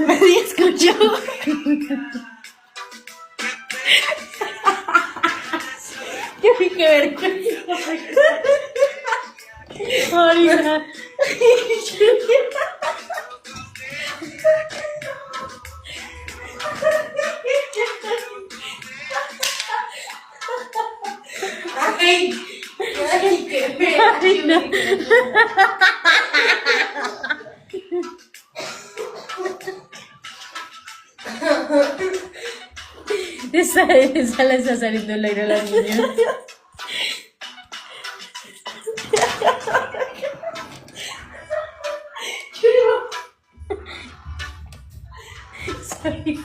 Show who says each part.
Speaker 1: Nadie escuchó. Yo vi que vergüenza. Ahorita.
Speaker 2: Ay, ay, qué pena.
Speaker 1: Ay, no. Esa le está saliendo el aire a la niña. Sorry.